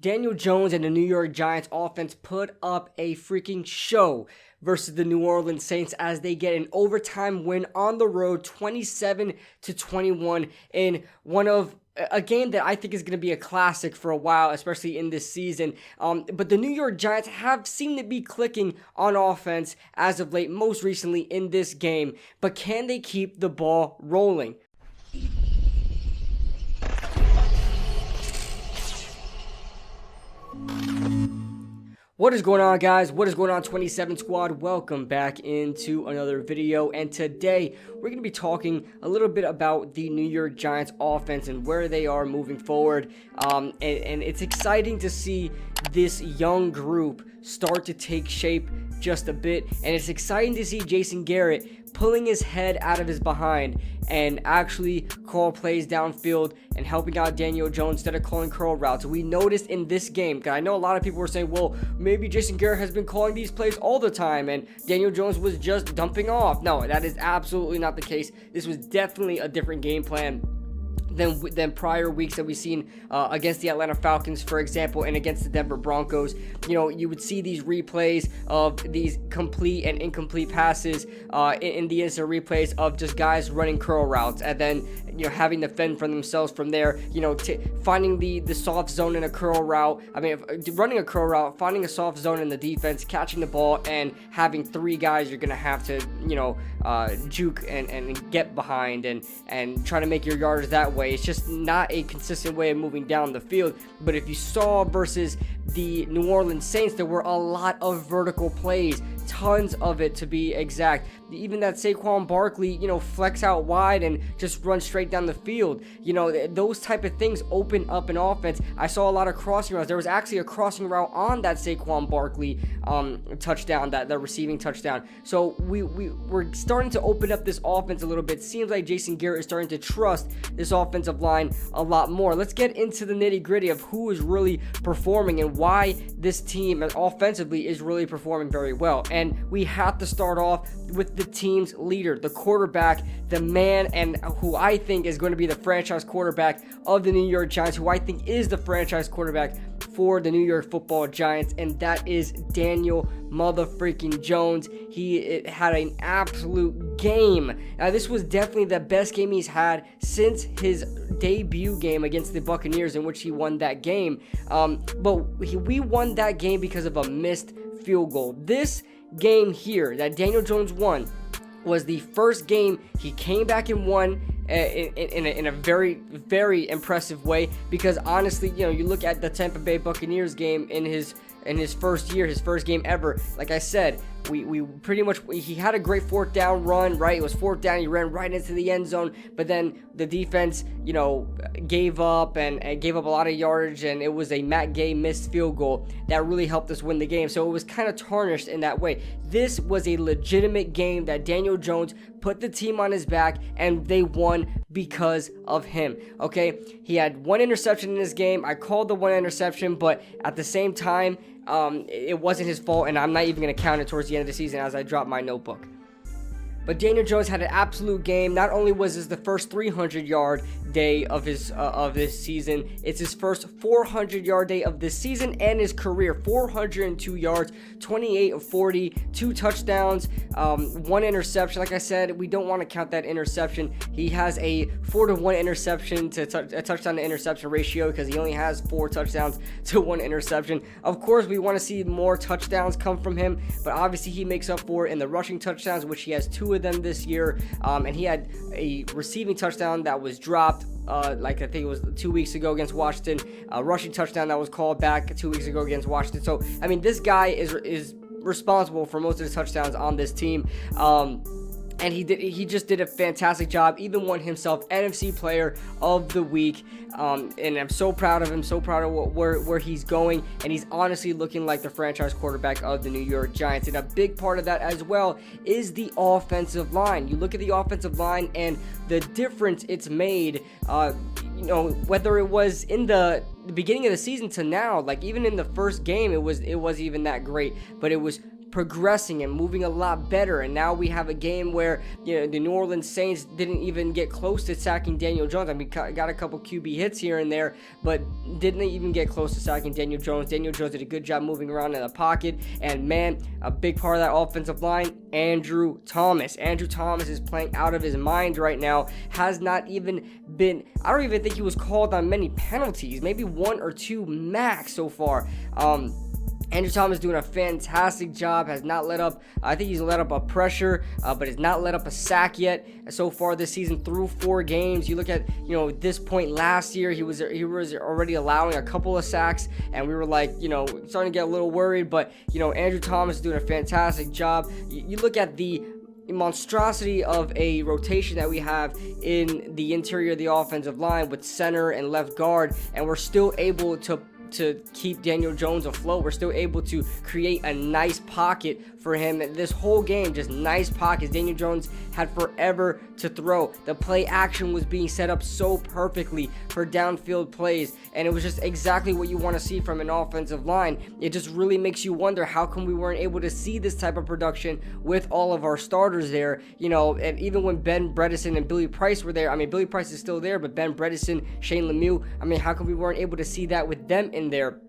Daniel Jones and the New York Giants offense put up a freaking show versus the New Orleans Saints as they get an overtime win on the road, 27-21, in one of a game that I think is going to be a classic for a while, especially in this season. But the New York Giants have seemed to be clicking on offense as of late, most recently in this game. But can they keep the ball rolling? What is going on, guys? What is going on, 27 Squad? Welcome back into another video, and today we're going to be talking a little bit about the New York Giants offense and where they are moving forward. And it's exciting to see this young group start to take shape just a bit, and it's exciting to see Jason Garrett pulling his head out of his behind and actually call plays downfield and helping out Daniel Jones instead of calling curl routes. We noticed in this game, because I know a lot of people were saying, well, maybe Jason Garrett has been calling these plays all the time and Daniel Jones was just dumping off. No, that is absolutely not the case. This was definitely a different game plan than prior weeks that we've seen against the Atlanta Falcons, for example, and against the Denver Broncos. You know, you would see these replays of these complete and incomplete passes in the instant replays of just guys running curl routes and then, you know, having to fend for themselves from there, you know, finding the soft zone in a curl route. I mean, running a curl route, finding a soft zone in the defense, catching the ball, and having three guys you're going to have to, you know, juke and get behind and try to make your yardage that way. It's just not a consistent way of moving down the field. But if you saw versus the New Orleans Saints, there were a lot of vertical plays, tons of it to be exact. Even that Saquon Barkley, you know, flex out wide and just run straight down the field. You know, those type of things open up an offense. I saw a lot of crossing routes. There was actually a crossing route on that Saquon Barkley touchdown, that the receiving touchdown. So we're starting to open up this offense a little bit. Seems like Jason Garrett is starting to trust this offensive line a lot more. Let's get into the nitty-gritty of who is really performing and why this team offensively is really performing very well. And we have to start off with the team's leader, the quarterback, the man, and who I think is going to be the franchise quarterback of the New York Giants, who I think is the franchise quarterback for the New York Football Giants, and that is Daniel motherfreaking Jones. He had an absolute game. Now, this was definitely the best game he's had since his debut game against the Buccaneers, in which he won that game. We won that game because of a missed field goal. This game here that Daniel Jones won was the first game he came back and won in a very, very impressive way, because honestly, you know, you look at the Tampa Bay Buccaneers game in his first year, his first game ever. Like I said, we pretty much, he had a great fourth down run, right? It was fourth down, he ran right into the end zone, but then the defense, you know, gave up and gave up a lot of yardage, and it was a Matt Gay missed field goal that really helped us win the game. So it was kind of tarnished in that way. This was a legitimate game that Daniel Jones put the team on his back, and they won because of him. Okay, he had one interception in this game. I called the one interception, but at the same time, it wasn't his fault, and I'm not even going to count it towards the end of the season as I drop my notebook. But Daniel Jones had an absolute game. Not only was this the first 300-yard day of his season, it's his first 400-yard day of this season and his career. 402 yards, 28 of 40, 2 touchdowns, 1 interception. Like I said, we don't want to count that interception. He has a 4-to-1 interception to touchdown to interception ratio, because he only has 4 touchdowns to 1 interception. Of course, we want to see more touchdowns come from him, but obviously he makes up for it in the rushing touchdowns, which he has 2 of them this year, and he had a receiving touchdown that was dropped like I think it was 2 weeks ago against Washington, a rushing touchdown that was called back 2 weeks ago against Washington. So I mean, this guy is responsible for most of the touchdowns on this team. And he just did a fantastic job. Even won himself NFC Player of the Week. And I'm so proud of him, so proud of where he's going. And he's honestly looking like the franchise quarterback of the New York Giants. And a big part of that as well is the offensive line. You look at the offensive line and the difference it's made, you know, whether it was in the beginning of the season to now, like even in the first game, it wasn't even that great, but it was progressing and moving a lot better. And now we have a game where, you know, the New Orleans Saints didn't even get close to sacking Daniel Jones. I mean, got a couple QB hits here and there, but didn't even get close to sacking Daniel Jones. Daniel Jones did a good job moving around in the pocket, and man, a big part of that offensive line, Andrew Thomas. Andrew Thomas is playing out of his mind right now. Has not even been, I don't even think he was called on many penalties, maybe 1 or 2 max so far. Andrew Thomas doing a fantastic job, has not let up, I think he's let up a pressure, but has not let up a sack yet so far this season through 4 games. You look at, you know, this point last year, he was already allowing a couple of sacks, and we were like, you know, starting to get a little worried, but, you know, Andrew Thomas is doing a fantastic job. You look at the monstrosity of a rotation that we have in the interior of the offensive line with center and left guard, and we're still able to keep Daniel Jones afloat. We're still able to create a nice pocket for him. This whole game, just nice pockets. Daniel Jones had forever to throw. The play action was being set up so perfectly for downfield plays, and it was just exactly what you want to see from an offensive line. It just really makes you wonder, how come we weren't able to see this type of production with all of our starters there? You know, and even when Ben Bredeson and Billy Price were there, I mean, Billy Price is still there, but Ben Bredeson, Shane Lemieux, I mean, how come we weren't able to see that with them in there?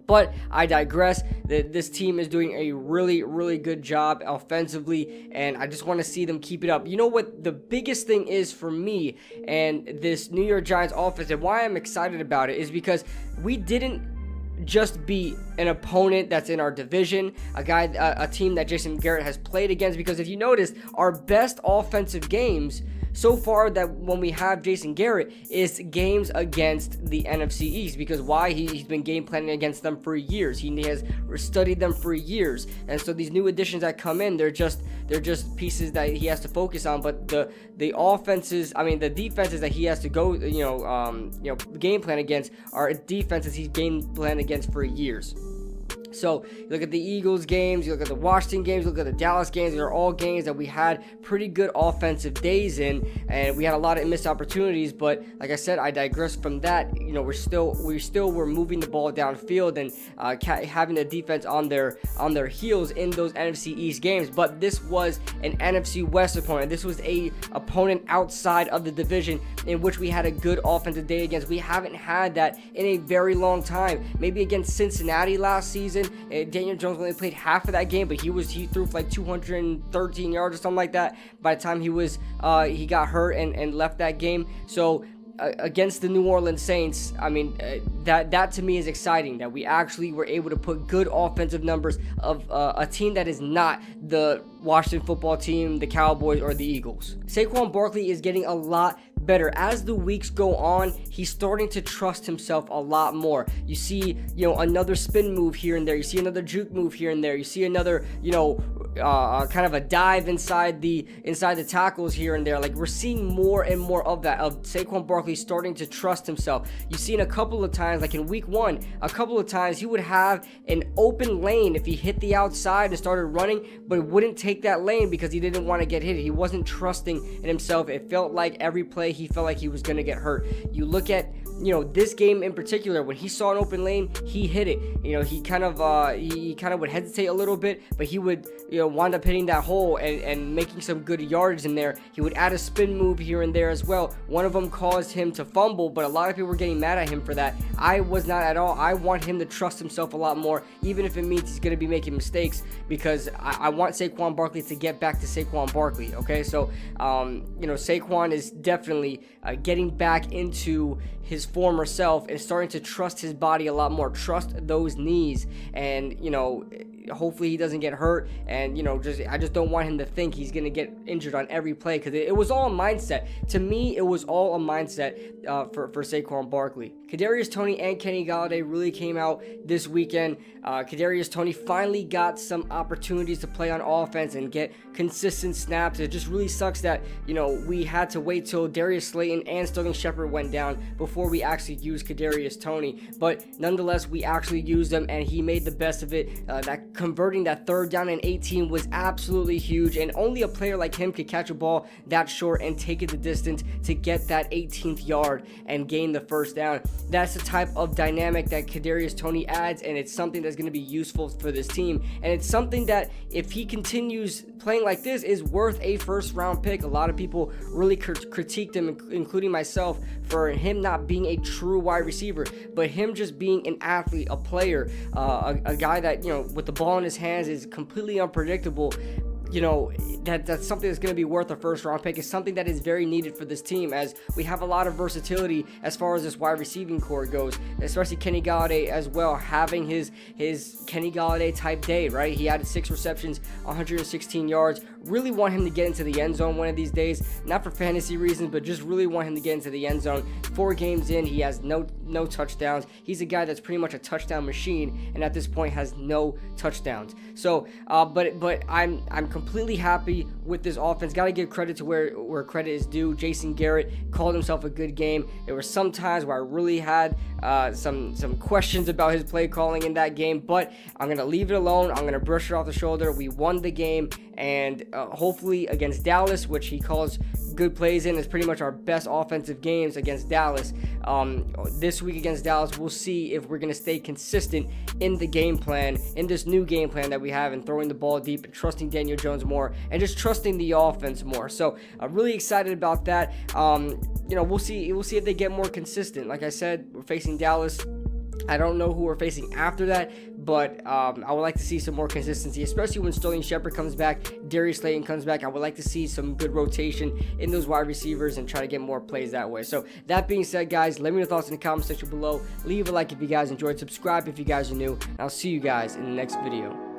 But I digress. This team is doing a really, really good job offensively, and I just want to see them keep it up. You know what the biggest thing is for me and this New York Giants offense, and why I'm excited about it, is because we didn't just beat an opponent that's in our division, a team that Jason Garrett has played against. Because if you notice, our best offensive games so far, that when we have Jason Garrett, is games against the NFC East. Because why? He's been game planning against them for years. He has studied them for years, and so these new additions that come in, they're just pieces that he has to focus on. But the offenses, I mean, the defenses that he has to go, game plan against are defenses he's game planned against for years. So you look at the Eagles games, you look at the Washington games, you look at the Dallas games. They're all games that we had pretty good offensive days in, and we had a lot of missed opportunities. But like I said, I digress from that. You know, we still were moving the ball downfield and having the defense on their heels in those NFC East games. But this was an NFC West opponent. This was a opponent outside of the division in which we had a good offensive day against. We haven't had that in a very long time. Maybe against Cincinnati last season. Daniel Jones only played half of that game, but he threw for like 213 yards or something like that by the time he got hurt and left that game. So against the New Orleans Saints, I mean, that to me is exciting, that we actually were able to put good offensive numbers of a team that is not the Washington football team, the Cowboys, or the Eagles. Saquon Barkley is getting a lot better. As the weeks go on, he's starting to trust himself a lot more. You see, another spin move here and there. You see another juke move here and there. You see another, kind of a dive inside the tackles here and there. Like, we're seeing more and more of that, of Saquon Barkley starting to trust himself. You've seen a couple of times, like in week 1, a couple of times he would have an open lane if he hit the outside and started running, but it wouldn't take that lane because he didn't want to get hit. He wasn't trusting in himself. It felt like every play he felt like he was going to get hurt. You look at this game in particular, when he saw an open lane, he hit it. He kind of would hesitate a little bit, but he would wind up hitting that hole and making some good yards in there. He would add a spin move here and there as well. One of them caused him to fumble, but a lot of people were getting mad at him for that. I was not at all. I want him to trust himself a lot more, even if it means he's going to be making mistakes, because I want Saquon Barkley to get back to Saquon Barkley. Okay, so Saquon is definitely getting back into his former self and starting to trust his body a lot more, trust those knees, and hopefully he doesn't get hurt. And I just don't want him to think he's gonna get injured on every play, because it was all a mindset. To me, it was all a mindset for Saquon Barkley. Kadarius Toney and Kenny Golladay really came out this weekend. Kadarius Toney finally got some opportunities to play on offense and get consistent snaps. It just really sucks that we had to wait till Darius Slayton and Sterling Shepard went down before we actually used Kadarius Toney, but nonetheless, we actually used him, and he made the best of it. That converting that 3rd down and 18 was absolutely huge, and only a player like him could catch a ball that short and take it the distance to get that 18th yard and gain the 1st down. That's the type of dynamic that Kadarius Toney adds, and it's something that's going to be useful for this team, and it's something that, if he continues playing like this, is worth a 1st round pick. A lot of people really critiqued him, including myself, for him not being a true wide receiver, but him just being an athlete, a player, a guy that, with the ball in his hands is completely unpredictable. That's something that's going to be worth a 1st round pick. It's something that is very needed for this team, as we have a lot of versatility as far as this wide receiving core goes, especially Kenny Golladay as well, having his Kenny Golladay type day, right? He had 6 receptions, 116 yards. Really want him to get into the end zone one of these days, not for fantasy reasons, but just really want him to get into the end zone. 4 games in, he has no touchdowns. He's a guy that's pretty much a touchdown machine, and at this point has no touchdowns. So, but I'm completely happy with this offense. Got to give credit to where credit is due. Jason Garrett called himself a good game. There were some times where I really had some questions about his play calling in that game, but I'm gonna leave it alone. I'm gonna brush it off the shoulder. We won the game, and hopefully against Dallas, which he calls good plays in, is pretty much our best offensive games against Dallas. This week against Dallas, we'll see if we're going to stay consistent in the game plan, in this new game plan that we have, and throwing the ball deep and trusting Daniel Jones more and just trusting the offense more. So I'm really excited about that. We'll see if they get more consistent. Like I said, we're facing Dallas. I don't know who we're facing after that, but I would like to see some more consistency, especially when Sterling Shepard comes back, Darius Slayton comes back. I would like to see some good rotation in those wide receivers and try to get more plays that way. So that being said, guys, let me know your thoughts in the comment section below. Leave a like if you guys enjoyed, subscribe if you guys are new, and I'll see you guys in the next video.